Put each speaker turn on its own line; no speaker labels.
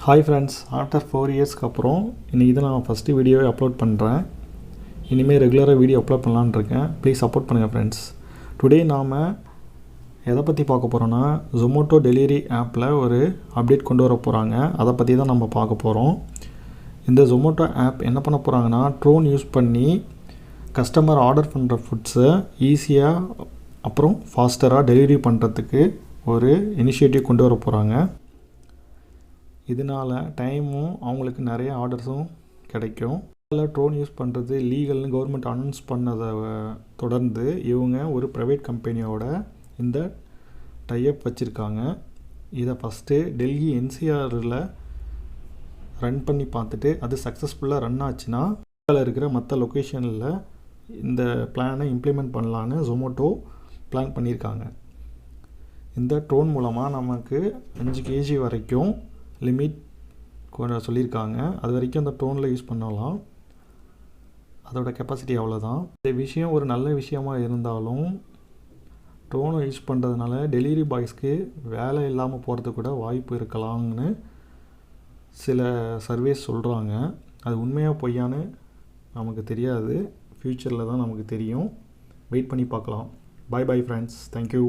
Hi friends, after 4 இயர்ஸ்க்கு அப்புறம் இன்றைக்கி தான் நான் ஃபஸ்ட்டு வீடியோவே அப்லோட் பண்ணுறேன். இனிமேல் ரெகுலராக வீடியோ அப்லோட் பண்ணலான்னு இருக்கேன். ப்ளீஸ் சப்போர்ட் பண்ணுங்கள் ஃப்ரெண்ட்ஸ். டுடே நாம் எதை பற்றி பார்க்க போகிறோன்னா, ஜொமோட்டோ டெலிவரி ஆப்பில் ஒரு அப்டேட் கொண்டு வர போகிறாங்க. அதை பற்றி தான் நம்ம பார்க்க போகிறோம். இந்த ஜொமோட்டோ ஆப் என்ன பண்ண போகிறாங்கன்னா, ட்ரோன் யூஸ் பண்ணி கஸ்டமர் ஆர்டர் பண்ணுற ஃபுட்ஸை ஈஸியாக அப்புறம் ஃபாஸ்டராக டெலிவரி பண்ணுறதுக்கு ஒரு இனிஷியேட்டிவ் கொண்டு வர போகிறாங்க. இதனால் டைமும் அவங்களுக்கு நிறைய ஆர்டர்ஸும் கிடைக்கும். அதில் ட்ரோன் யூஸ் பண்ணுறது லீகல்னு கவர்மெண்ட் அனௌன்ஸ் பண்ணதை தொடர்ந்து இவங்க ஒரு ப்ரைவேட் கம்பெனியோட இந்த டைப் வச்சுருக்காங்க. இதை ஃபஸ்ட்டு டெல்லி என்சிஆரில் ரன் பண்ணி பார்த்துட்டு அது சக்ஸஸ்ஃபுல்லாக ரன் ஆச்சுன்னா இந்தியாவில் இருக்கிற மற்ற லொக்கேஷனில் இந்த பிளானை இம்ப்ளிமெண்ட் பண்ணலான்னு ஜொமோட்டோ பிளான் பண்ணியிருக்காங்க. இந்த ட்ரோன் மூலமாக நமக்கு 5 kg வரைக்கும் லிமிட் சொல்லியிருக்காங்க. அது வரைக்கும் அந்த ட்ரோனில் யூஸ் பண்ணலாம். அதோட கெப்பாசிட்டி அவ்வளோதான். இந்த விஷயம் ஒரு நல்ல விஷயமாக இருந்தாலும் ட்ரோனை யூஸ் பண்ணுறதுனால டெலிவரி பாய்ஸ்க்கு வேலை இல்லாமல் போகிறது கூட வாய்ப்பு இருக்கலாம்னு சில சர்வேஸ் சொல்கிறாங்க. அது உண்மையாக பொய்யான்னு நமக்கு தெரியாது. ஃப்யூச்சரில் தான் நமக்கு தெரியும். வெயிட் பண்ணி பார்க்கலாம். Bye friends. தேங்க்யூ.